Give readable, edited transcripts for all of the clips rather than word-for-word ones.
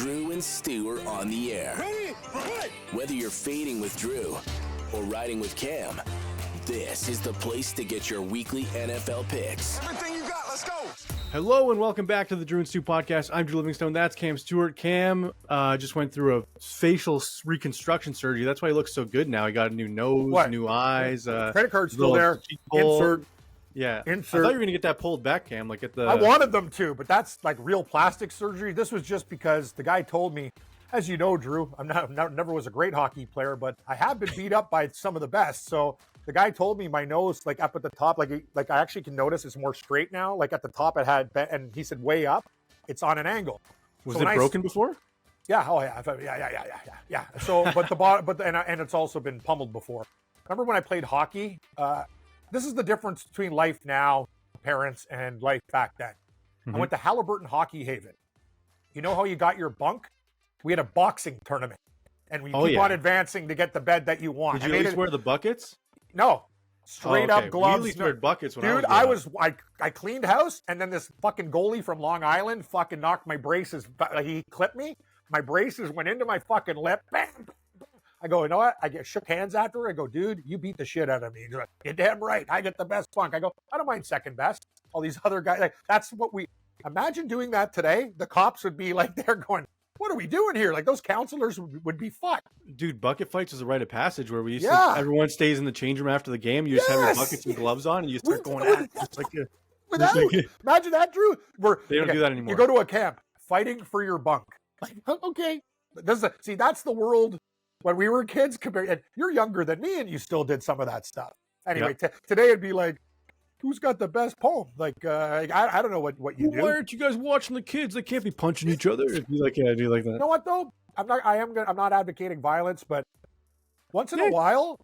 Drew and Stu are on the air. Ready? Whether you're fading with Drew or riding with Cam, this is the place to get your weekly NFL picks. Everything you got, let's go. Hello and welcome back to the Drew and Stu podcast. I'm Drew Livingstone. That's Cam Stewart. Cam just went through a facial reconstruction surgery. That's why he looks so good now. He got a new nose, new eyes. Credit card's still there. Insert. Yeah. Insert. I thought you were going to get that pulled back, Cam. Like at the. I wanted them to, but that's like real plastic surgery. This was just because the guy told me, as you know, Drew, never was a great hockey player, but I have been beat up by some of the best. So the guy told me my nose, like up at the top, like I actually can notice it's more straight now. Like at the top, it had, and he said way up, it's on an angle. Was it broken before? Yeah. Oh yeah. So, but the bottom, and it's also been pummeled before. Remember when I played hockey? This is the difference between life now, parents, and life back then. I went to Halliburton Hockey Haven. You know how you got your bunk? We had a boxing tournament, and we keep on advancing to get the bed that you want. Did you at least wear the buckets? No, straight up gloves. We at least wear buckets. When I cleaned house, and then this fucking goalie from Long Island fucking knocked my braces. He clipped me. My braces went into my fucking lip. Bam. I go, you know what? I shook hands after. I go, dude, you beat the shit out of me. He's like, you're damn right. I get the best bunk. I go, I don't mind second best. All these other guys, like that's what we imagine doing that today. The cops would be like, they're going, what are we doing here? Like those counselors would be fucked. Dude, bucket fights is a rite of passage where we used to, everyone stays in the change room after the game. You just have your buckets and gloves on and you start going at it. It's like imagine that, Drew. They don't do that anymore. You go to a camp, fighting for your bunk. Like, okay. That's the world when we were kids. And you're younger than me and you still did some of that stuff. Anyway, today it'd be like, who's got the best poem? Like, I don't know what you do. Why aren't you guys watching the kids? They can't be punching each other. It'd be like, yeah, I do like that. You know what though? I'm not advocating violence, but once in a while,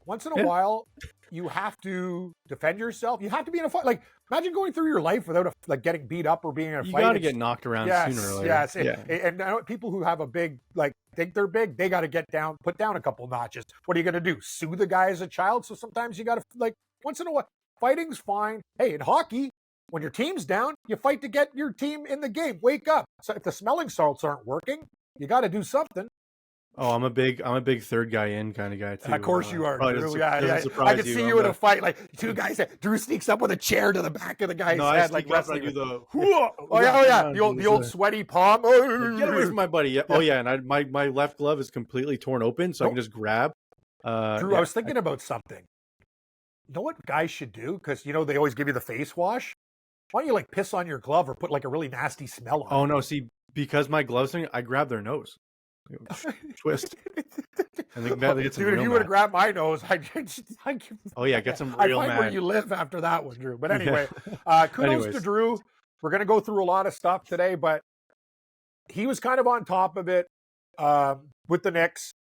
you have to defend yourself. You have to be in a fight. Like, imagine going through your life without getting beat up or being in a fight. You got to get knocked around sooner or later. Yes. And I know people who have a big, think they're big, they got to put down a couple notches. What are you going to do? Sue the guy as a child? So sometimes you got to, once in a while, fighting's fine. Hey, in hockey, when your team's down, you fight to get your team in the game. Wake up. So if the smelling salts aren't working, you got to do something. Oh, I'm a big third guy in kind of guy too. Of course you are, Drew. I can see you in a fight, like two guys. Drew sneaks up with a chair to the back of the guy's head, like wrestling. The old sweaty palm. Get away from my buddy. Yeah. Oh yeah, and my left glove is completely torn open, so I can just grab. Drew, I was thinking about something. You know what guys should do? Because they always give you the face wash. Why don't you piss on your glove or put a really nasty smell on it? Oh no, see, because my gloves thing, I grab their nose. Twist. I think dude, if you would have grabbed my nose, get some real mad. Where you live after that one, Drew. But anyway, kudos to Drew. We're going to go through a lot of stuff today, but he was kind of on top of it with the Knicks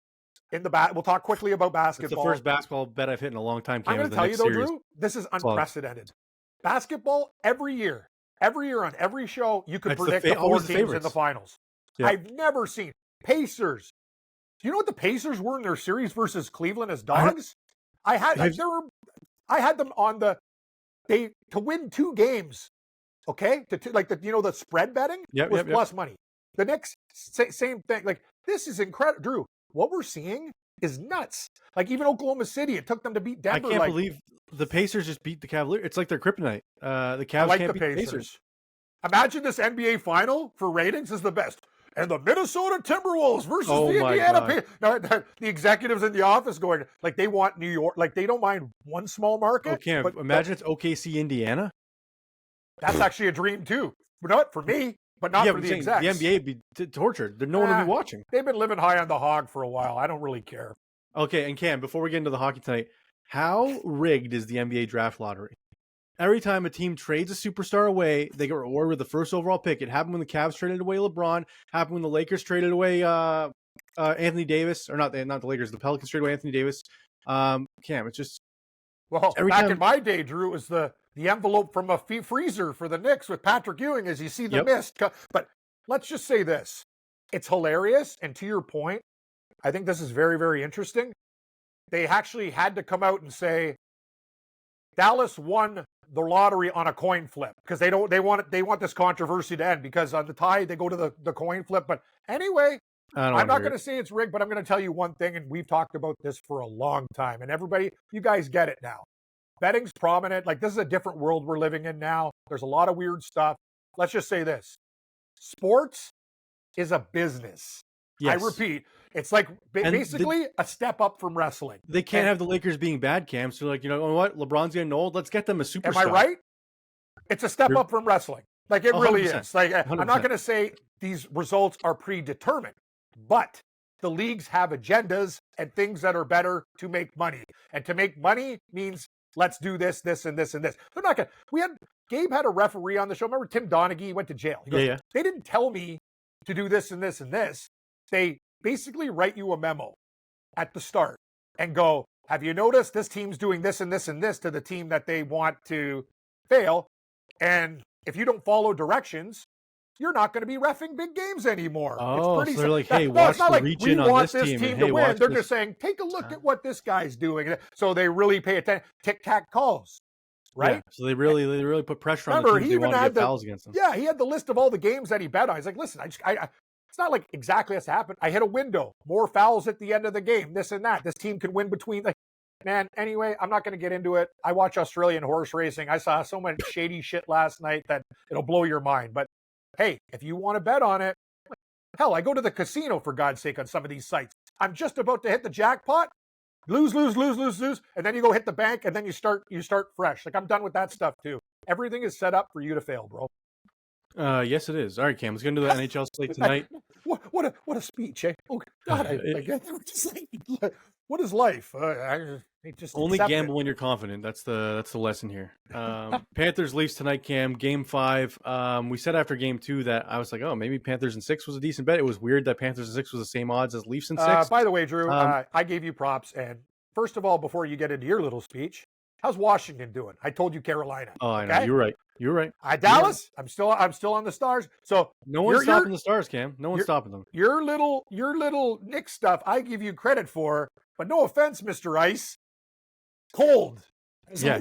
in the bat. We'll talk quickly about basketball. It's the first basketball bet I've hit in a long time. I'm going to tell you though, Drew, this is unprecedented. Basketball every year on every show, you could predict the four teams in the finals. Yeah. I've never seen Pacers. Do you know what the Pacers were in their series versus Cleveland as dogs? I had them on to win 2 games. Okay, the spread betting was plus money. The Knicks, same thing. This is incredible, Drew. What we're seeing is nuts. Even Oklahoma City, it took them to beat Denver. I can't believe the Pacers just beat the Cavaliers. It's like their kryptonite. The Cavs can't beat the Pacers. Imagine this NBA final for ratings is the best. And the Minnesota Timberwolves versus the Indiana Pacers. Now, the executives in the office going, they want New York. They don't mind one small market. Okay, but imagine it's OKC, Indiana. That's actually a dream, too. Not for me, but not for the execs. The NBA would be tortured. No one would be watching. They've been living high on the hog for a while. I don't really care. Okay, and Cam, before we get into the hockey tonight, how rigged is the NBA draft lottery? Every time a team trades a superstar away, they get rewarded with the first overall pick. It happened when the Cavs traded away LeBron. Happened when the Lakers traded away Anthony Davis, or not the Lakers. The Pelicans traded away Anthony Davis. Cam, it's just in my day, Drew, it was the envelope from a freezer for the Knicks with Patrick Ewing as you see the mist. But let's just say this: it's hilarious, and to your point, I think this is very, very interesting. They actually had to come out and say Dallas won the lottery on a coin flip because they want this controversy to end because on the tie they go to the coin flip. But anyway, I'm not going to say it's rigged, but I'm going to tell you one thing, and we've talked about this for a long time, and everybody, you guys get it now. Betting's prominent. Like, this is a different world we're living in now. There's a lot of weird stuff. Let's just say this. Sports is a business. Yes. I repeat, it's like basically a step up from wrestling. They can't have the Lakers being bad, Cam. So, like, you know what? LeBron's getting old. Let's get them a superstar. Am I right? It's a step up from wrestling. Like, it really is. Like, 100%. I'm not going to say these results are predetermined, but the leagues have agendas and things that are better to make money. And to make money means let's do this, this, and this, and this. They're not going to. Gabe had a referee on the show. Remember Tim Donaghy went to jail. He goes, They didn't tell me to do this and this and this. They basically write you a memo at the start and go, have you noticed this team's doing this and this and this to the team that they want to fail? And if you don't follow directions, you're not going to be reffing big games anymore. Oh, so they're like, hey, watch the reach in on this team. To win. They're just saying, take a look at what this guy's doing. So they really pay attention. Tic-tac calls, right? Yeah, so they really put pressure on the teams they want to get fouls against them. Yeah, he had the list of all the games that he bet on. He's like, listen, it's not like exactly this happened. I hit a window, more fouls at the end of the game, this and that. This team can win between man, anyway, I'm not going to get into it. I watch Australian horse racing. I saw so much shady shit last night that it'll blow your mind. But hey, if you want to bet on it, hell, I go to the casino for God's sake on some of these sites. I'm just about to hit the jackpot, lose, and then you go hit the bank, and then you start fresh. Like, I'm done with that stuff too. Everything is set up for you to fail, bro. Yes, it is. All right, Cam, let's get into the NHL slate tonight. What a speech, eh? Oh God, what is life? Only gamble when you're confident. That's the lesson here. Panthers Leafs tonight, Cam. Game 5. We said after game 2 that I was like, oh, maybe Panthers and 6 was a decent bet. It was weird that Panthers and 6 was the same odds as Leafs and 6. By the way, Drew, I gave you props. And first of all, before you get into your little speech, how's Washington doing? I told you Carolina. Oh, I know. You're right. You're right. Dallas, I'm still on the Stars. So no one's stopping the Stars, Cam. No one's stopping them. Your little Nick stuff, I give you credit for, but no offense, Mr. Ice. Cold. Yeah.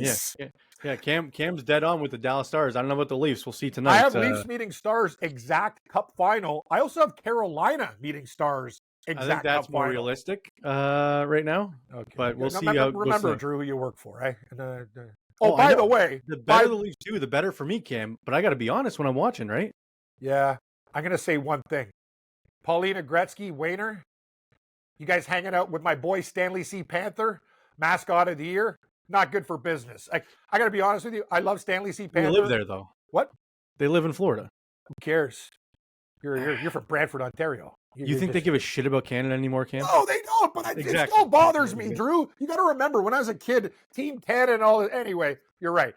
Cam's dead on with the Dallas Stars. I don't know about the Leafs. We'll see tonight. I have Leafs meeting Stars exact Cup final. I also have Carolina meeting Stars exact Cup final. I think that's more realistic right now. Okay. But we'll see. Remember, Drew, who you work for, right? By the way, the better the Leafs do, the better for me, Cam. But I got to be honest when I'm watching, right? Yeah, I'm gonna say one thing. Paulina Gretzky, Wayner, you guys hanging out with my boy Stanley C. Panther, mascot of the year. Not good for business. I got to be honest with you. I love Stanley C. Panther. They live there, though. What? They live in Florida. Who cares? You're from Brantford, Ontario. You think they give a shit about Canada anymore, Cam? No, they don't, but it still bothers me, Drew. You got to remember, when I was a kid, Team Canada and all that. Anyway, you're right.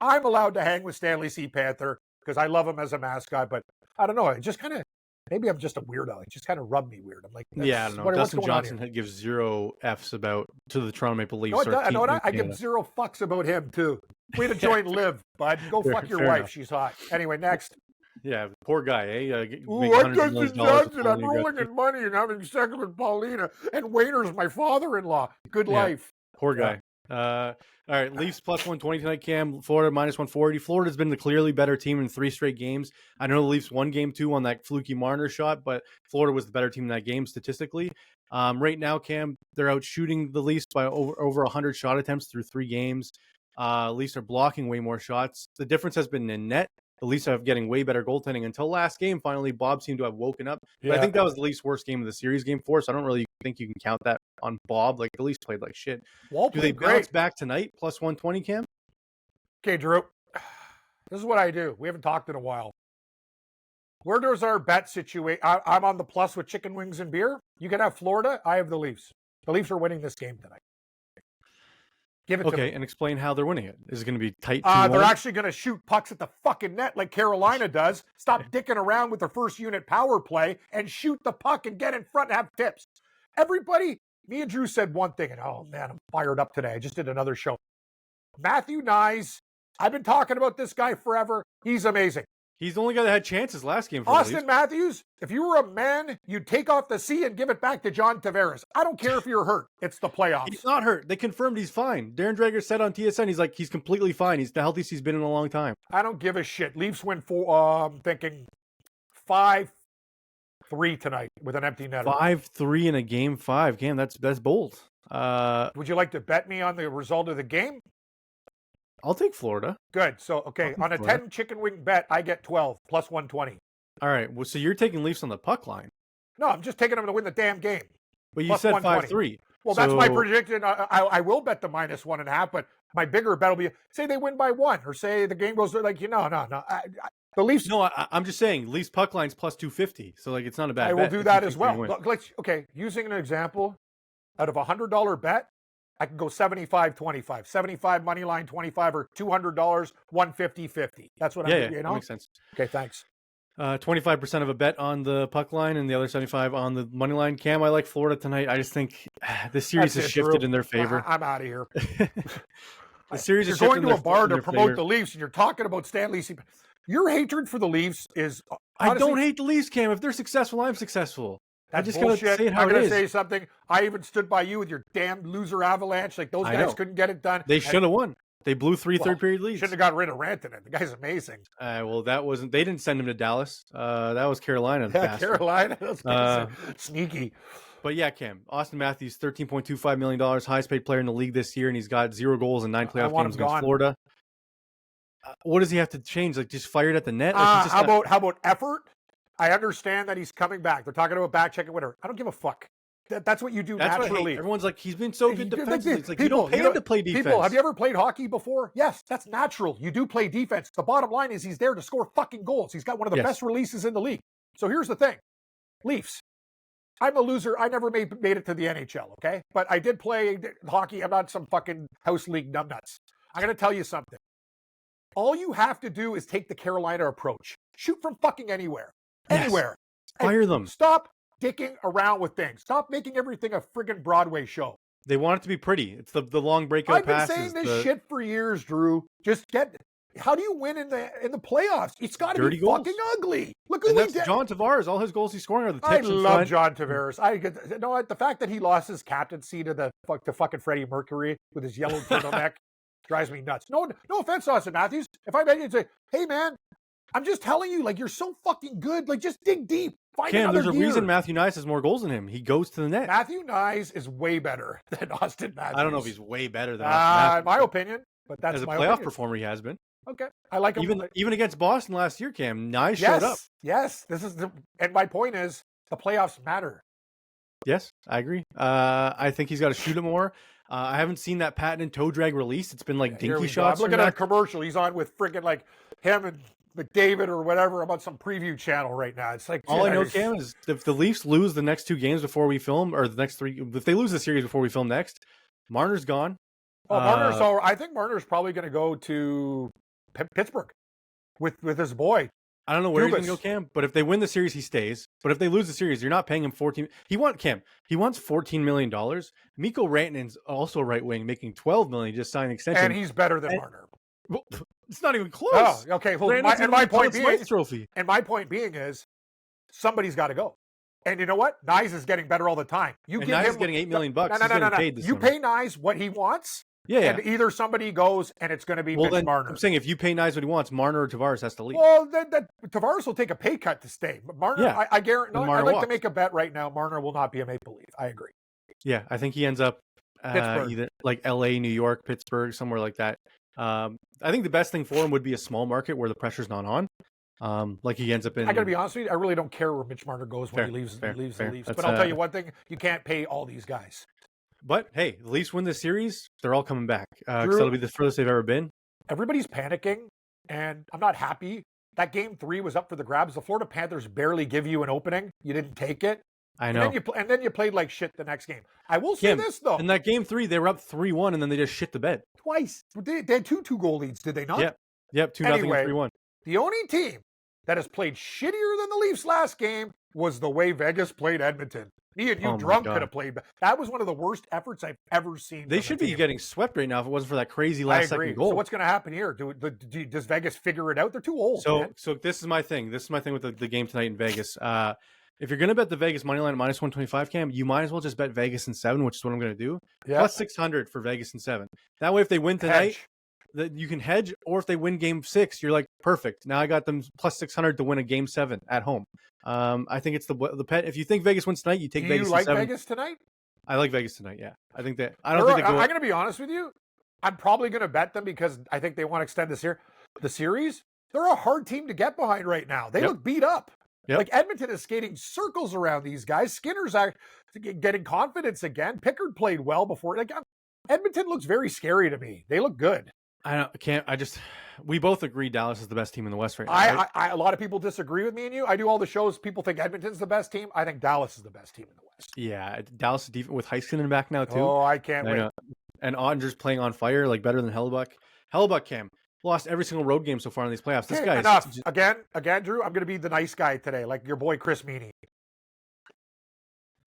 I'm allowed to hang with Stanley C. Panther because I love him as a mascot, but I don't know. It just kind of, maybe I'm just a weirdo. It just kind of rubbed me weird. I'm like, yeah, I don't know. Dustin Johnson gives 0 Fs to the Toronto Maple Leafs. I give 0 fucks about him, too. Way to join Liv, bud. Go fuck your wife. Enough. She's hot. Anyway, next. Yeah, poor guy, eh? I'm Dustin Johnson. I'm rolling in money and having sex with Paulina. And Wayner's my father-in-law. Good life. Poor guy. All right, Leafs plus 120 tonight, Cam. Florida minus 140. Florida's been the clearly better team in 3 straight games. I know the Leafs won game 2 on that fluky Marner shot, but Florida was the better team in that game statistically. Right now, Cam, they're out shooting the Leafs by over 100 shot attempts through 3 games. Leafs are blocking way more shots. The difference has been in net. The Leafs are getting way better goaltending until last game. Finally, Bob seemed to have woken up. But I think that was the Leafs' worst game of the series, game 4. So I don't really think you can count that on Bob. Like, the Leafs played like shit. Do they bounce back tonight, plus 120, Cam? Okay, Drew. This is what I do. We haven't talked in a while. Where does our bet situate? I'm on the plus with chicken wings and beer. You can have Florida. I have the Leafs. The Leafs are winning this game tonight. Give it to me. Okay, and explain how they're winning it. Is it going to be tight? They're actually going to shoot pucks at the fucking net like Carolina does. Stop dicking around with their first unit power play and shoot the puck and get in front and have tips. Everybody, me and Drew said one thing, and oh man, I'm fired up today. I just did another show. Matthew Nyes, I've been talking about this guy forever. He's amazing. He's the only guy that had chances last game. For Austin Matthews, if you were a man, you'd take off the C and give it back to John Tavares. I don't care if you're hurt. It's the playoffs. He's not hurt. They confirmed he's fine. Darren Dreger said on TSN, he's completely fine. He's the healthiest he's been in a long time. I don't give a shit. Leafs win 4, I'm thinking 5-3 tonight with an empty netter. 5-3 in a game 5. Cam, that's bold. Would you like to bet me on the result of the game? I'll take Florida. Good. So, okay, on a 10 chicken wing bet, I get 12 plus 120. All right. Well, so you're taking Leafs on the puck line. No, I'm just taking them to win the damn game. But you said 5-3. Well, that's my prediction. I will bet the -1.5, but my bigger bet will be, say they win by 1, or say the game goes like, no. The Leafs. No, I'm just saying Leafs puck line's plus 250. So, it's not a bad bet. I will do that as well. Okay, using an example, out of a $100 bet, I can go 75-25, 75 money line, 25, or $200, 150-50. That's what I'm, that makes sense. Okay, thanks. 25% of a bet on the puck line and the other 75 on the money line. Cam, I like Florida tonight. I just think the series has shifted in their favor. I'm out of here. The series is going to a bar to promote the Leafs, and you're talking about Stanley. Your hatred for the Leafs is. Honestly, I don't hate the Leafs, Cam. If they're successful, I'm successful. That's I just bullshit. Gotta say it how I'm going to say something. I even stood by you with your damn loser Avalanche. Like, those guys couldn't get it done. They should have won. They blew 3 third-period leads. Shouldn't have got rid of Rantanen. The guy's amazing. Well, that wasn't. They didn't send him to Dallas. That was Carolina. Carolina. That's sneaky. But yeah, Cam. Austin Matthews, $13.25 million, highest paid player in the league this year, and he's got 0 goals in 9 playoff games against Florida. What does he have to change? Just fired at the net? How about effort? I understand that he's coming back. They're talking about back checking winner. I don't give a fuck. That's what you do naturally. Everyone's like, he's been so good defensively. It's like, you don't pay him to play defense. People, have you ever played hockey before? Yes, that's natural. You do play defense. The bottom line is he's there to score fucking goals. He's got one of the best releases in the league. So here's the thing. Leafs. I'm a loser. I never made it to the NHL, okay? But I did play hockey. I'm not some fucking house league numbnuts. I'm going to tell you something. All you have to do is take the Carolina approach. Shoot from fucking anywhere. Anywhere. Fire them. Stop dicking around with things. Stop making everything a friggin' Broadway show. They want it to be pretty. It's the long breakout passes. I've been saying this shit for years, Drew. How do you win in the playoffs? It's got to be fucking ugly. Look who that's John Tavares. All his goals he's scoring are the tips. I love John Tavares. The fact that he lost his captaincy to fucking Freddie Mercury with his yellow turtleneck drives me nuts. No offense, Austin Matthews. If I met you and say, hey man, I'm just telling you, you're so fucking good. Just dig deep. There's a reason Matthew Nyes has more goals than him. He goes to the net. Matthew Nyes is way better than Austin Matthews. I don't know if he's way better than Austin Matthews. In my opinion, but that's as a my playoff opinion. performer, he has been. Okay, I like him. Even against Boston last year, Cam, Nyes showed up. Yes, and my point is the playoffs matter. Yes, I agree. I think he's got to shoot it more. I haven't seen that patent and toe drag release. It's been dinky shots. I'm looking at a commercial. He's on with friggin' him and McDavid or whatever about some preview channel right now. It's all I know, Cam, is if the Leafs lose the next 2 games before we film, or the next 3, if they lose the series before we film next, Marner's gone. Oh, Marner's I think Marner's probably going to go to Pittsburgh with his boy. I don't know where he's going to go, Cam, but if they win the series, he stays. But if they lose the series, you're not paying him $14. He wants $14 million. Mikko Rantanen's also right wing, making $12 million, just signed an extension. And he's better than Marner. Well, it's not even close. Oh, okay. Well, my point being is somebody's got to go. And you know what? Nyes is getting better all the time. Nyes is getting $8 million. No. You pay Nyes what he wants. Yeah. And either somebody goes and it's going to be Mitch Marner. I'm saying if you pay Nyes what he wants, Marner or Tavares has to leave. Well, then Tavares will take a pay cut to stay. But Marner, I guarantee. I'd like to make a bet right now. Marner will not be a Maple Leaf. I agree. Yeah, I think he ends up either L.A., New York, Pittsburgh, somewhere like that. I think the best thing for him would be a small market where the pressure's not on. He ends up in. I gotta be honest with you. I really don't care where Mitch Marner goes when he leaves the Leafs. But I'll tell you one thing: you can't pay all these guys. But hey, the Leafs win this series, they're all coming back. Because that'll be the furthest they've ever been. Everybody's panicking, and I'm not happy. That game 3 was up for the grabs. The Florida Panthers barely give you an opening. You didn't take it. I know. And then you played like shit the next game. I will say this, though. In that game 3, they were up 3-1, and then they just shit the bed. Twice. They had 2 2-goal leads, did they not? Yep, 2-0 and 3-1. The only team that has played shittier than the Leafs last game was the way Vegas played Edmonton. Me and you drunk could have played. That was one of the worst efforts I've ever seen. They should be getting swept right now if it wasn't for that crazy last second goal. So what's going to happen here? Does Vegas figure it out? They're too old. So this is my thing. This is my thing with the game tonight in Vegas. If you're going to bet the Vegas money line at minus 125, Cam, you might as well just bet Vegas in 7, which is what I'm going to do. Yeah. Plus 600 for Vegas in 7. That way, if they win tonight, you can hedge, or if they win game 6, you're like, perfect. Now I got them plus 600 to win a game 7 at home. I think it's the pet. If you think Vegas wins tonight, you take Vegas in 7. You like Vegas tonight? I like Vegas tonight, yeah. I think that I'm going to be honest with you. I'm probably going to bet them because I think they want to extend the series. They're a hard team to get behind right now. They look beat up. Yep. Like Edmonton is skating circles around these guys. Skinner's getting confidence again. Pickard played well before. Like Edmonton looks very scary to me. They look good. We both agree Dallas is the best team in the West right now. Right? A lot of people disagree with me and you. I do all the shows. People think Edmonton's the best team. I think Dallas is the best team in the West. Yeah, Dallas is defense with Heiskanen back now too. Oh, I can't wait. And Ottinger's playing on fire, like better than Hellebuck. Hellebuck, Cam, lost every single road game so far in these playoffs. This guy enough. Again, Drew, I'm going to be the nice guy today, like your boy Chris Meany.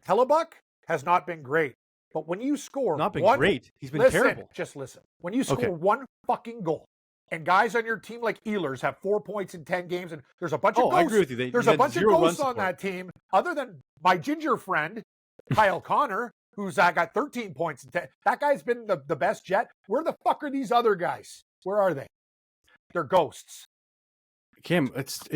Hellebuck has not been great, but when you score great. He's been terrible. Just listen. When you score one fucking goal, and guys on your team like Ehlers have 4 points in 10 games, and there's a bunch of ghosts. I agree with you. There's a bunch of ghosts on that team, other than my ginger friend, Kyle Connor, who's got 13 points in 10. That guy's been the best Jet. Where the fuck are these other guys? Where are they? They're ghosts. Cam, it's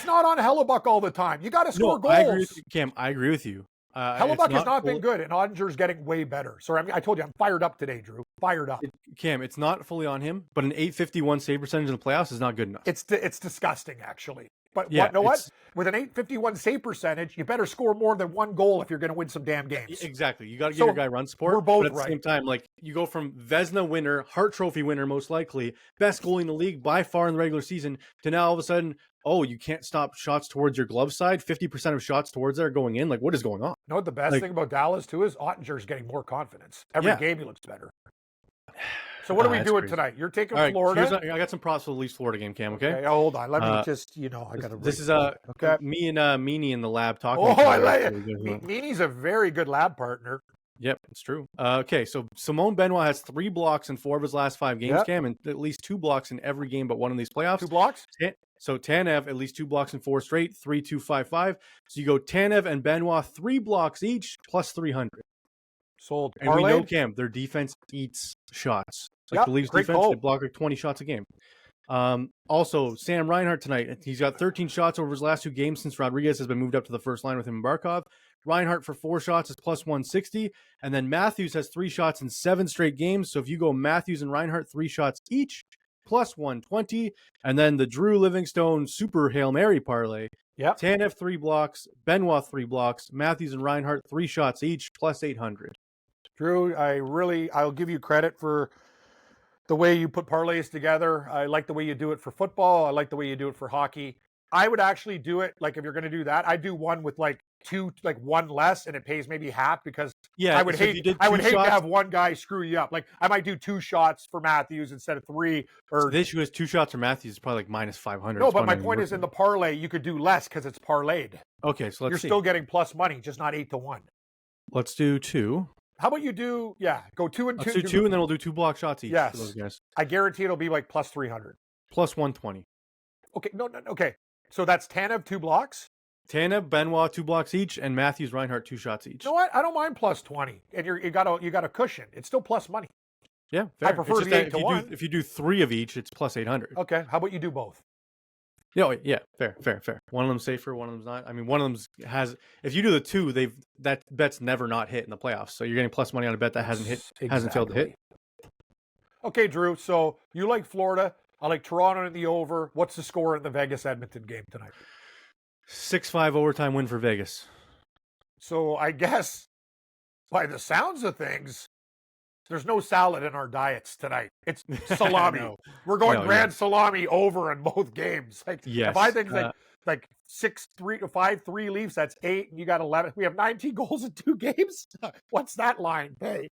not on Hellebuck all the time. You got to score goals. I agree with you, Cam. I agree with you. Hellebuck has not been good, and Ottinger's getting way better. So I told you I'm fired up today, Drew. Fired up. Cam, it's not fully on him, but an .851 save percentage in the playoffs is not good enough. It's disgusting, actually. But you know what? With an .851 save percentage, you better score more than one goal if you're going to win some damn games. Exactly. You got to give your guy run support. We're both but at the same time, like you go from Vezina winner, Hart Trophy winner, most likely, best goalie in the league by far in the regular season, to now all of a sudden, you can't stop shots towards your glove side. 50% of shots towards there are going in. Like, what is going on? You know what the best thing about Dallas, too, is Ottinger's getting more confidence. Every game he looks better. So what are we doing tonight? You're taking Florida. I got some props for the Leafs Florida game, Cam. Okay. Hold on. Let me just. I got to. This is me and Meany in the lab talking. I like it. Meany's a very good lab partner. Yep, it's true. Okay, so Simone Benoit has 3 blocks in 4 of his last 5 games, Cam, and at least 2 blocks in every game but one of these playoffs. 2 blocks. So Tanev at least 2 blocks in 4 straight, 3-2-5-5. So you go Tanev and Benoit 3 blocks each plus 300. Sold. And we know, Cam, their defense eats shots. Like the Leafs defense, they block like 20 shots a game. Also, Sam Reinhart tonight, he's got 13 shots over his last 2 games since Rodriguez has been moved up to the first line with him and Barkov. Reinhart for 4 shots is plus 160. And then Matthews has 3 shots in 7 straight games. So if you go Matthews and Reinhart 3 shots each, plus 120. And then the Drew Livingstone Super Hail Mary parlay. Yep. Tanev 3 blocks, Benoit 3 blocks, Matthews and Reinhart 3 shots each, plus 800. Drew, I'll give you credit for the way you put parlays together. I like the way you do it for football. I like the way you do it for hockey. I would actually do it, like if you're going to do that, I'd do one with like 2, like 1 less, and it pays maybe half because I would hate to have one guy screw you up. Like I might do 2 shots for Matthews instead of 3. Or so the issue is 2 shots for Matthews is probably like minus 500. No, but my point is in the parlay, you could do less because it's parlayed. Okay, so you're still getting plus money, just not 8-1. Let's do 2. How about you do, go 2 and 2. Let's do 2, and then we'll do 2 block shots each. Yes. For those guys. I guarantee it'll be like plus 300. Plus 120. Okay, no, okay. So that's Tanev 2 blocks? Tanev, Benoit 2 blocks each, and Matthews, Reinhart 2 shots each. You know what? I don't mind plus 20. And you got a cushion. It's still plus money. Yeah, fair. I prefer the 8-1. If you do 3 of each, it's plus 800. Okay, how about you do both? Yeah, fair. One of them's safer, one of them's not. I mean, one of them's has. If you do the 2, that bet's never not hit in the playoffs. So you're getting plus money on a bet that hasn't failed to hit. Okay, Drew. So you like Florida. I like Toronto in the over. What's the score in the Vegas Edmonton game tonight? 6-5 overtime win for Vegas. So I guess by the sounds of things, there's no salad in our diets tonight. It's salami. We're going grand salami over in both games. Like, yes. If I think like 6-3 to 5-3 Leafs, that's 8, and you got 11. We have 19 goals in 2 games. What's that line? Hey.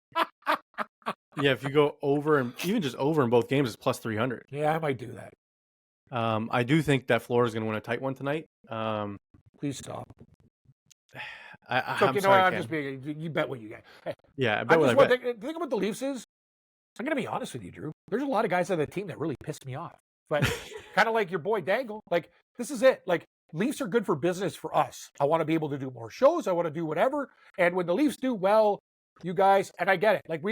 Yeah, if you go over and even just over in both games, it's plus 300. Yeah, I might do that. I do think that Florida's going to win a tight one tonight. Please stop. I'm you know sorry, what? I'm Cam. just being. You bet what you get. Hey, Yeah, I bet what I bet. The thing about the Leafs is, I'm going to be honest with you, Drew. There's a lot of guys on the team that really pissed me off. But kind of like your boy Dangle, like, this is it. Like, Leafs are good for business for us. I want to be able to do more shows. I want to do whatever. And when the Leafs do well, you guys, and I get it. Like,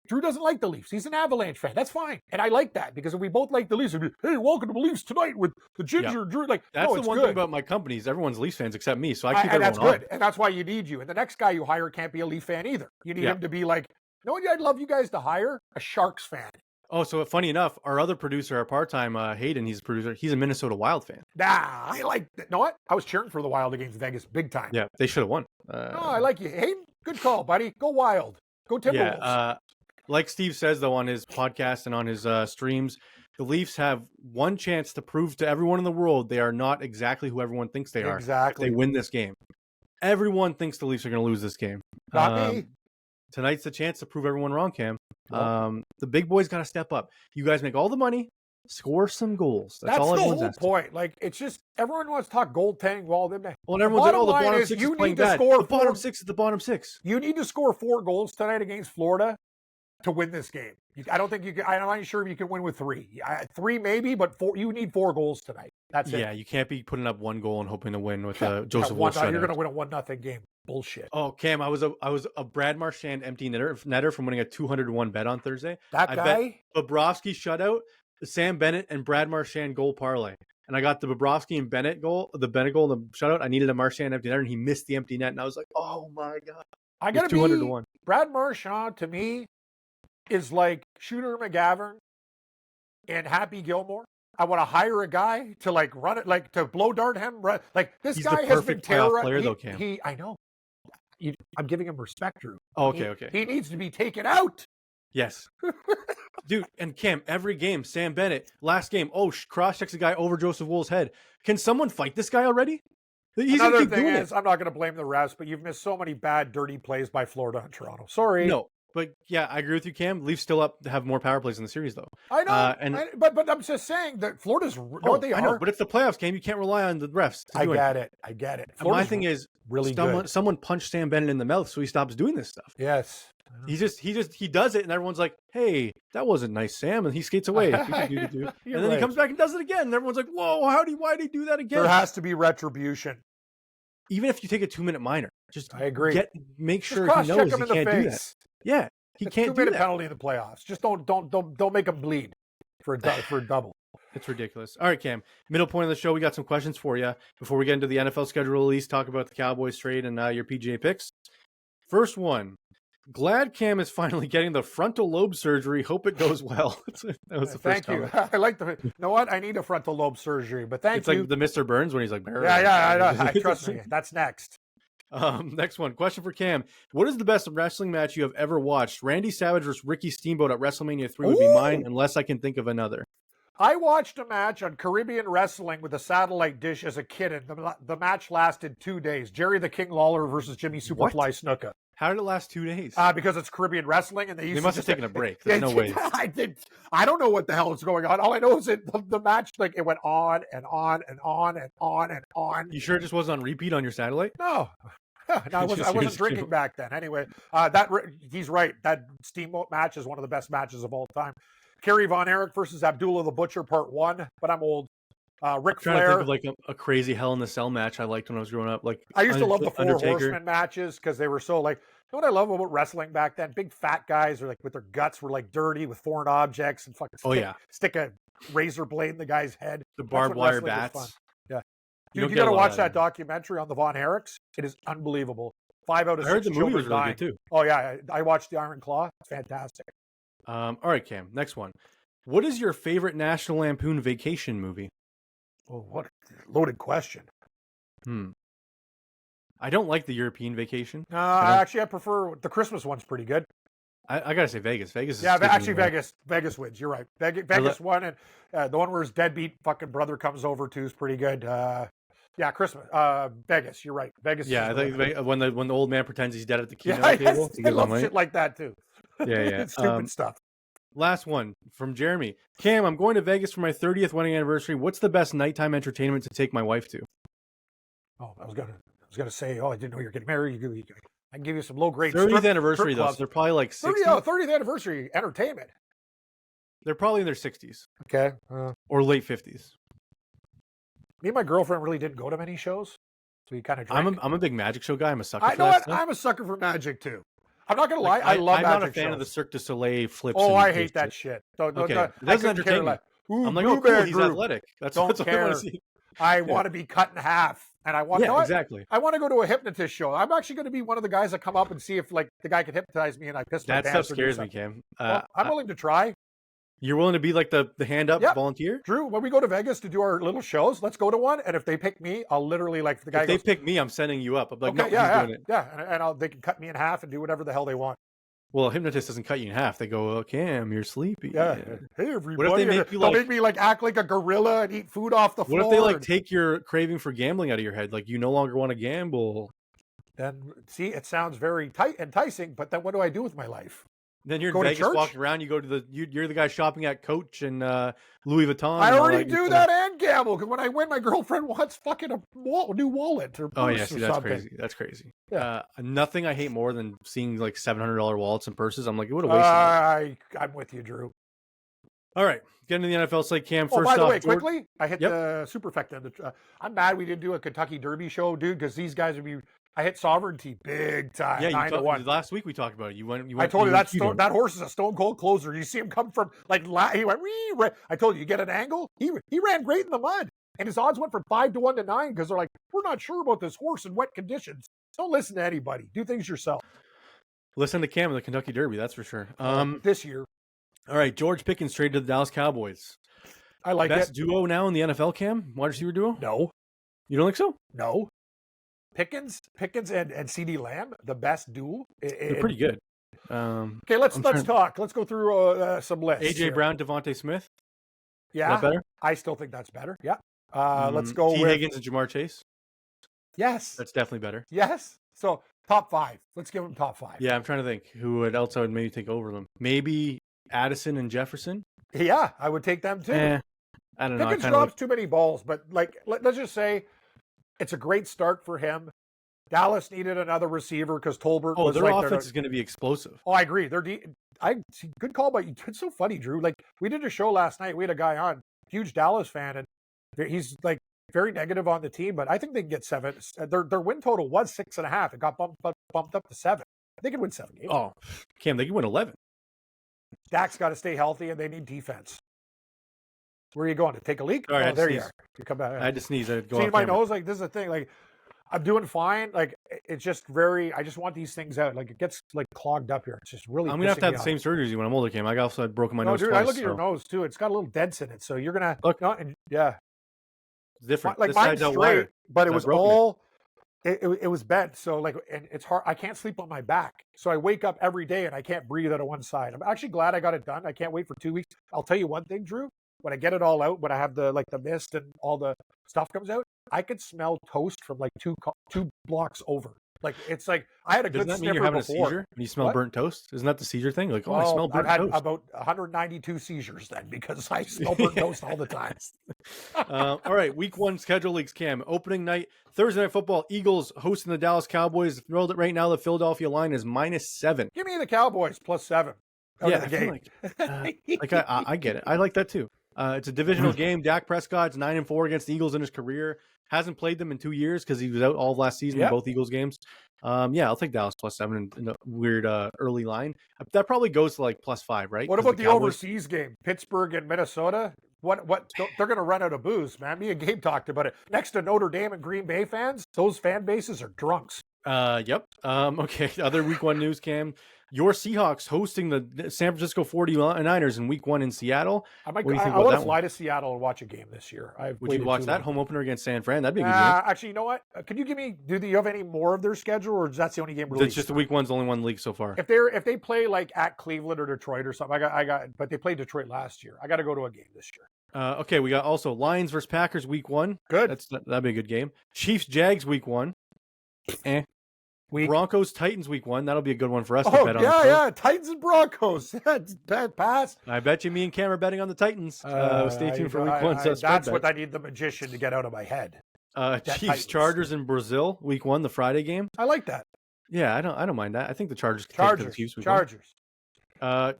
Drew doesn't like the Leafs. He's an Avalanche fan. That's fine. And I like that because if we both like the Leafs, we'd be, hey, welcome to the Leafs tonight with the Ginger Drew. Like, that's no, the one good. thing about my company is everyone's Leafs fans except me. So I keep everyone that's good. on. And that's why you need you. And the next guy you hire can't be a Leaf fan either. You need him to be like, you know what I'd love you guys to hire? A Sharks fan. Oh, so funny enough, our other producer, our part-time Hayden, he's a producer. He's a Minnesota Wild fan. Nah, I like that. You know what? I was cheering for the Wild against Vegas big time. Yeah, they should have won. I like you. Hayden, good call, buddy. Go Wild. Go Timberwolves. Yeah, like Steve says, though, on his podcast and on his streams, the Leafs have one chance to prove to everyone in the world they are not exactly who everyone thinks they are. Exactly. If they win this game. Everyone thinks the Leafs are going to lose this game. Not me. Tonight's the chance to prove everyone wrong, Cam. The big boys got to step up. You guys make all the money, score some goals. That's all the everyone's whole asking. point. Like, it's just everyone wants to talk goaltending. Well, and everyone's like, "Oh, the bottom six is playing bad." The bottom six is the bottom six. You need to score 4 goals tonight against Florida to win this game. I don't think you can. I'm not sure if you can win with 3. 3 maybe, but 4. You need 4 goals tonight. That's it. Yeah, you can't be putting up 1 goal and hoping to win with Joseph Wolf. You're going to win a 1-0 game. Bullshit. Oh, Cam, I was a Brad Marchand empty netter from winning a 200-1 bet on Thursday. That guy? Bet Bobrovsky shutout, the Sam Bennett and Brad Marchand goal parlay. And I got the Bobrovsky and Bennett goal, the Bennett goal and the shutout. I needed a Marchand empty netter, and he missed the empty net. And I was like, oh my God. I got to 200-1. Brad Marchand, to me, is like Shooter McGavin and Happy Gilmore. I want to hire a guy to like run it, like to blow dart him. Like this guy has been terrorized. I know. I'm giving him respect, Drew. Oh, okay. He needs to be taken out. Yes. Dude, and Cam, every game, Sam Bennett, last game, cross-checks a guy over Joseph Wool's head. Can someone fight this guy already? Another thing is, I'm not going to blame the refs, but you've missed so many bad, dirty plays by Florida and Toronto. Sorry. No. But yeah, I agree with you, Cam. Leafs still up to have more power plays in the series, though. I know, but I'm just saying that Florida's they are. I know, but it's the playoffs, Cam. You can't rely on the refs. I get it. My thing is, really good. Someone punched Sam Bennett in the mouth, so he stops doing this stuff. Yes. He does it, and everyone's like, "Hey, that wasn't nice, Sam," and he skates away. And then he comes back and does it again, and everyone's like, "Whoa, why did he do that again?" There has to be retribution. Even if you take a 2-minute minor, I agree. Make sure he knows he can't do that. Yeah. He can't do that. 2-minute penalty in the playoffs. Just don't make him bleed for a double. It's ridiculous. All right, Cam. Middle point of the show. We got some questions for you before we get into the NFL schedule release. Talk about the Cowboys trade and your PGA picks. First one. Glad Cam is finally getting the frontal lobe surgery. Hope it goes well. That was the first comment. Thank you. I like you know what? I need a frontal lobe surgery, but thank you. It's like the Mr. Burns when he's like, yeah, I know. Trust me. That's next. Next one. Question for Cam. What is the best wrestling match you have ever watched? Randy Savage versus Ricky Steamboat at WrestleMania 3 would be mine, unless I can think of another. I watched a match on Caribbean Wrestling with a satellite dish as a kid, and the match lasted 2 days. Jerry the King Lawler versus Jimmy Superfly Snuka. How did it last 2 days? Because it's Caribbean Wrestling, and they must have taken a break. There's no way. I don't know what the hell is going on. All I know is that the match, like, it went on and on and on and on and on. You sure it just wasn't on repeat on your satellite? No. No, I wasn't drinking back then. Anyway, he's right. That Steamboat match is one of the best matches of all time. Kerry Von Erich versus Abdullah the Butcher, part 1. But I'm old. Ric Flair. To think of like a crazy Hell in the Cell match I liked when I was growing up. Like I used to love the Four Horsemen matches because they were so like. You know what I love about wrestling back then? Big fat guys are like with their guts were like dirty with foreign objects and fucking stick a razor blade in the guy's head. The barbed wire bats. Yeah. Dude, you got to watch that documentary on the Von Erichs. It is unbelievable. 5 out of 6 I heard the movie was really dying. good too. Oh yeah, I watched The Iron Claw. It's fantastic. All right, Cam. Next one. What is your favorite National Lampoon vacation movie? Oh, what a loaded question. I don't like the European vacation. Actually, I prefer the Christmas one's pretty good. I gotta say Vegas. Vegas. Vegas wins. You're right. Vegas won, and the one where his deadbeat fucking brother comes over too is pretty good. Christmas. Vegas. You're right. Vegas. Yeah, I think when the old man pretends he's dead at the keynote table. I love shit like that too. Yeah. Stupid stuff. Last one from Jeremy. Cam, I'm going to Vegas for my 30th wedding anniversary. What's the best nighttime entertainment to take my wife to? Oh, I was gonna. was going to say, I didn't know you're getting married. I can give you some low grade 30th anniversary though. So they're probably like 60. 30th anniversary entertainment. They're probably in their 60s. Okay. Or late 50s. Me and my girlfriend really didn't go to many shows. So we kind of drank. I'm a big magic show guy. I'm a sucker for know that what? stuff. I'm a sucker for magic too. I'm not going to lie. I love magic shows. I'm not a fan of the Cirque du Soleil flips. Oh, I hate that shit. Okay. It doesn't entertain me. I'm like, oh, cool, he's athletic. That's what I want to see. I want to be cut in half. And I want exactly. I want to go to a hypnotist show. I'm actually going to be one of the guys that come up and see if like the guy can hypnotize me and I piss my pants. That stuff scares me, Cam. I'm willing to try. You're willing to be like the hand up volunteer? Drew, when we go to Vegas to do our little shows, let's go to one. And if they pick me, I'll literally like the guy. If they pick me, I'm sending you up. I'm like, okay, no, he's doing it. Yeah, and they can cut me in half and do whatever the hell they want. Well, a hypnotist doesn't cut you in half. They go, Cam, you're sleepy. Yeah. Hey, everybody. What if they make you they'll make me like act like a gorilla and eat food off the floor? What if they like take your craving for gambling out of your head? Like you no longer want to gamble. Then see, it sounds very enticing, but then what do I do with my life? Then you're in Vegas walking around. You go to you're the guy shopping at Coach and Louis Vuitton. I already do that and gamble because when I win, my girlfriend wants fucking a new wallet or purse or that's something. crazy. That's crazy. Yeah. Nothing I hate more than seeing like $700 wallets and purses. I'm like, what a waste. I'm with you, Drew. All right, getting to the NFL slate, Cam. First by the way, quickly, I hit the Superfecta. I'm mad we didn't do a Kentucky Derby show, dude, because these guys would be. I hit Sovereignty big time. Yeah, 9-1. Last week we talked about it. You went. I told you that horse is a stone cold closer. You see him come from like he went. I told you get an angle. He ran great in the mud, and his odds went from 5-1 to 9 because they're like, we're not sure about this horse in wet conditions. Don't listen to anybody. Do things yourself. Listen to Cam in the Kentucky Derby. That's for sure. This year. All right, George Pickens traded to the Dallas Cowboys. I like Best duo now in the NFL, Cam? Wide receiver duo? No. You don't think so? No. Pickens and CeeDee Lamb, the best duo. They're pretty good. Okay, let's talk. Let's go through some lists. AJ Brown, Devontae Smith. Yeah. Is that better? I still think that's better. Yeah. Let's go T. Higgins and Jamar Chase. Yes. That's definitely better. Yes. So top 5. Let's give them top 5. Yeah, I'm trying to think who else I would maybe take over them. Maybe Addison and Jefferson. Yeah, I would take them too. I don't know. Pickens drops too many balls, but like let's just say it's a great start for him. Dallas needed another receiver because Tolbert. Oh, their offense is going to be explosive. Oh, I agree. Good call, but it's so funny, Drew. Like we did a show last night. We had a guy on, huge Dallas fan, and he's like very negative on the team. But I think they can get 7. Their win total was 6.5. It got bumped up to 7. They can win 7 games. Oh, Cam, they can win 11. Dak's got to stay healthy, and they need defense. Where are you going to take a leak? All right, there you are. You come back. I had to sneeze. I See my nose? Like this is the thing. Like I'm doing fine. Like it's just I just want these things out. Like it gets like clogged up here. It's just really. I'm gonna have to have the same surgery as you when I'm older, Cam. I also had broken my nose. Dude, twice, I look at your nose too. It's got a little dents in it, so you're gonna look. Yeah, it's different. Like mine's straight, but it was all. It was bent, so like, and it's hard. I can't sleep on my back, so I wake up every day and I can't breathe out of one side. I'm actually glad I got it done. I can't wait for 2 weeks. I'll tell you one thing, Drew. When I get it all out, when I have the mist and all the stuff comes out, I could smell toast from like two blocks over. Like it's like I had a good sniffer before. Doesn't that mean you're having a seizure when you smell burnt toast? Isn't that the seizure thing? Like, I smell burnt toast. I've had about 192 seizures then because I smell burnt toast all the time. All right, week 1 schedule leagues, Cam. Opening night, Thursday Night Football, Eagles hosting the Dallas Cowboys. Thrilled it right now. The Philadelphia line is -7. Give me the Cowboys +7. Yeah, I get it. I like that too. It's a divisional game. Dak Prescott's 9-4 against the Eagles in his career. Hasn't played them in 2 years because he was out all of last season in both Eagles games. I'll take Dallas +7 in a weird early line. That probably goes to like +5, right? What about the overseas game? Pittsburgh and Minnesota? What? They're going to run out of booze, man. Me and Gabe talked about it. Next to Notre Dame and Green Bay fans, those fan bases are drunks. Yep. Okay. Other week 1 news, Cam. Your Seahawks hosting the San Francisco 49ers in week 1 in Seattle. I want to fly to Seattle and watch a game this year. Would you watch that home opener against San Fran? That'd be a good game. Actually, you know what? Could you give me? Do you have any more of their schedule, or is that the only game released? It's just the week 1's only one league so far. If they play like at Cleveland or Detroit or something, but they played Detroit last year. I got to go to a game this year. Okay, we got also Lions versus Packers week 1. Good. That'd be a good game. Chiefs Jags week 1. Broncos Titans week 1. That'll be a good one for us to bet on. Yeah. Titans and Broncos. Pass. I bet you me and Cam are betting on the Titans. Stay tuned for week 1. That's what I need the magician to get out of my head. Chiefs Chargers in Brazil, week 1, the Friday game. I like that. Yeah, I don't mind that. I think the Chargers can take the Chiefs. Chargers.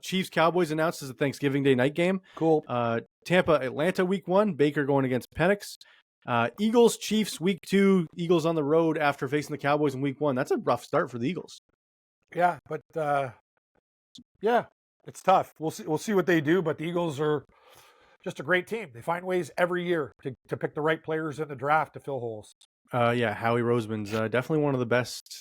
Chiefs Cowboys announced as a Thanksgiving Day night game. Cool. Tampa Atlanta week 1. Baker going against Penix. Eagles Chiefs week 2. Eagles on the road after facing the Cowboys in week 1. That's a rough start for the Eagles. Yeah, but it's tough. We'll see what they do. But the Eagles are just a great team. They find ways every year to pick the right players in the draft to fill holes. Yeah, Howie Roseman's definitely one of the best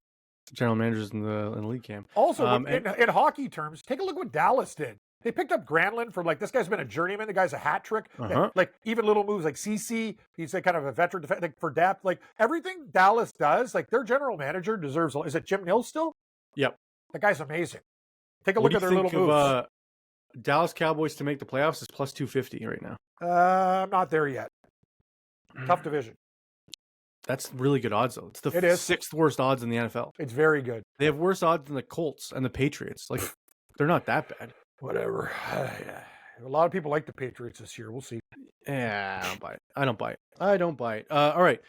general managers in the league, Cam. Also, in hockey terms, take a look what Dallas did. They picked up Granlund from this guy's been a journeyman. The guy's a hat trick. Like even little moves like CC, he's kind of a veteran for depth. Like everything Dallas does, their general manager deserves. Is it Jim Nils still? Yep. The guy's amazing. Take a look at their little moves. Dallas Cowboys to make the playoffs is plus 250 right now. I'm not there yet. Tough division. That's really good odds, though. It's the 6th worst odds in the NFL. It's very good. They have worse odds than the Colts and the Patriots. They're not that bad. Whatever. A lot of people like the Patriots this year. We'll see. Yeah, I don't buy it. All right.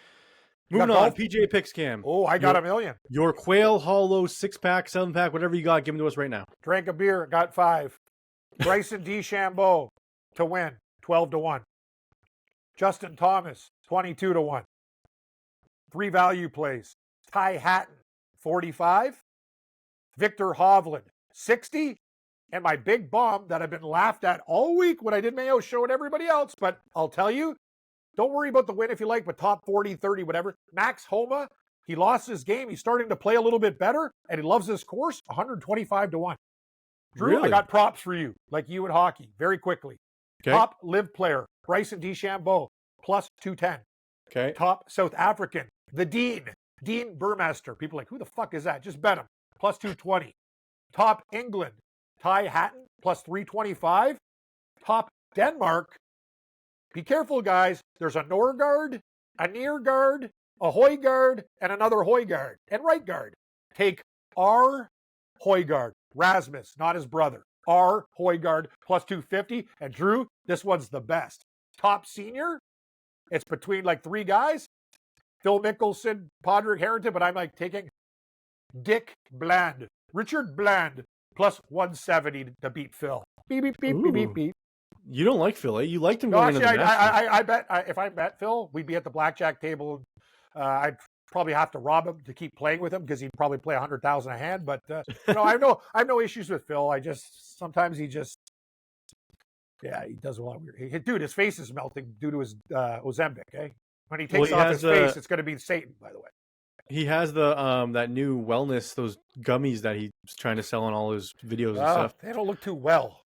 Moving on. PGA Picks, Cam. Oh, I got $1 million. Your Quail Hollow 6-pack, 7-pack, whatever you got, give them to us right now. Drank a beer, got 5. Bryson DeChambeau to win, 12-1. Justin Thomas, 22-1. 3 value plays. Ty Hatton, 45. Victor Hovland, 60. And my big bomb that I've been laughed at all week when I did Mayo Show and everybody else, but I'll tell you, don't worry about the win if you like, but top 40, 30, whatever. Max Homa, he lost his game. He's starting to play a little bit better, and he loves this course, 125-1. Drew, really? I got props for you, like you in hockey, very quickly. Okay. Top live player, Bryson DeChambeau, plus 210. Okay. Top South African, the Dean Burmester. People are like, who the fuck is that? Just bet him, plus 220. Top England, Ty Hatton, plus 325. Top Denmark, be careful, guys. There's a Norgard, a Neargard, a Højgaard, and another Højgaard, and right guard. Take R. Højgaard. Rasmus, not his brother. R. Højgaard, plus 250. And Drew, this one's the best. Top senior, it's between 3 guys. Phil Mickelson, Padraig Harrington, but I'm taking Dick Bland. Richard Bland, plus 170 to beat Phil. Beep, beep, beep, beep, beep, beep. You don't like Phil, eh? You liked him going into the Masters. I bet if I met Phil, we'd be at the blackjack table. I'd probably have to rob him to keep playing with him because he'd probably play 100,000 a hand. But I have no issues with Phil. Sometimes he does a lot of weird. Dude, his face is melting due to his Ozempic. Eh? When he takes off his face, it's going to be Satan. By the way, he has the that new wellness, those gummies that he's trying to sell on all his videos and stuff. They don't look too well.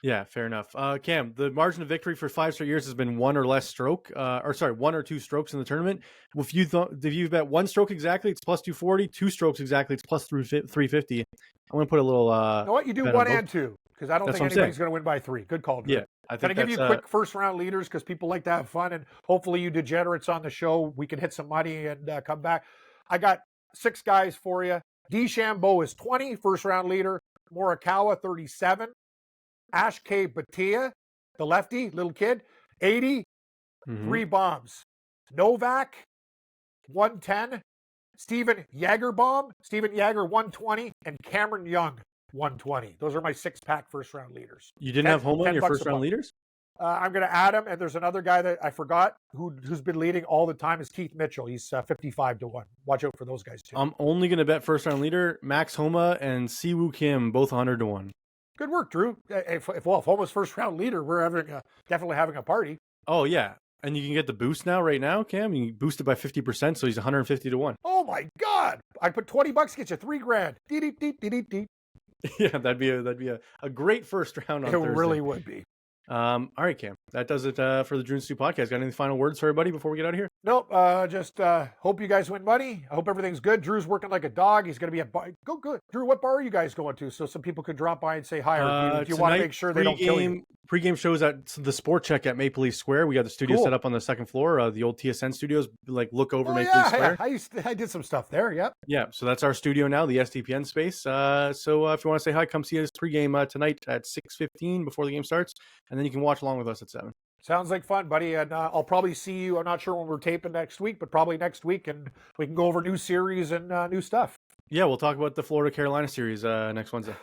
Yeah, fair enough. Cam, the margin of victory for 5 straight years has been 1 or 2 strokes in the tournament. If you bet 1 stroke exactly, it's plus 240. 2 strokes exactly, it's plus 350. I'm going to put a little. You know what? You do 1 and 2 because I don't think anybody's going to win by 3. Good call, Drew. Yeah, I think. Can I give you quick first round leaders because people like to have fun and hopefully you degenerates on the show we can hit some money and come back. I got 6 guys for you. DeChambeau is 20, first round leader. Morikawa 37. Ashke Bhatia, the lefty, little kid, 80, 3 bombs. Novak, 110. Steven Jagerbaum, 120. And Cameron Young, 120. Those are my 6-pack first-round leaders. You didn't have Homa in your first-round leaders? I'm going to add him, and there's another guy that I forgot who's been leading all the time is Keith Mitchell. He's 55-1. Watch out for those guys, too. I'm only going to bet first-round leader, Max Homa and Siwoo Kim, both 100-1. Good work, Drew. If Homa's first round leader, we're definitely having a party. Oh yeah, and you can get the boost right now, Cam. You can boost it by 50%, so he's 150-1. Oh my God! I put $20, get you $3,000. Yeah, that'd be a great first round on Thursday. It really would be. All right, Cam. That does it for the Drew and Stu podcast. Got any final words for everybody before we get out of here? Nope. Just hope you guys win money. I hope everything's good. Drew's working like a dog. He's going to be at bar. Go good. Drew, what bar are you guys going to so some people could drop by and say hi? Or do you want to make sure they don't kill you? Pre-game shows at the Sport Check at Maple Leaf Square. We got the studio set up on the second floor. The old TSN studios, look over Maple Leaf Square. I did some stuff there. Yep. Yeah. So that's our studio now, the SDPN space. So if you want to say hi, come see us pre-game tonight at 6:15 before the game starts, and then you can watch along with us at 7. Sounds like fun, buddy. And I'll probably see you. I'm not sure when we're taping next week, but probably next week, and we can go over new series and new stuff. Yeah, we'll talk about the Florida-Carolina series next Wednesday.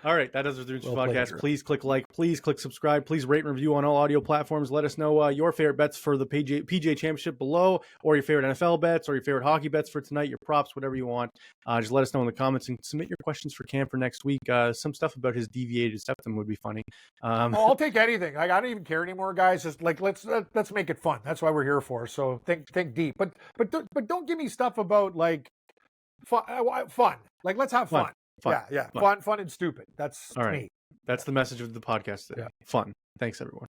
All right, that does it for the podcast. Please click like, please click subscribe, please rate and review on all audio platforms. Let us know your favorite bets for the PGA Championship below, or your favorite NFL bets, or your favorite hockey bets for tonight, your props, whatever you want. Just let us know in the comments and submit your questions for Cam for next week. Some stuff about his deviated septum would be funny. I'll take anything. I don't even care anymore, guys. Just like let's make it fun. That's what we're here for. So think deep, but don't give me stuff about like fun. Like let's have fun. Fun. Yeah. Fun and stupid. That's all right. me. That's the message of the podcast today. Yeah. Fun. Thanks, everyone.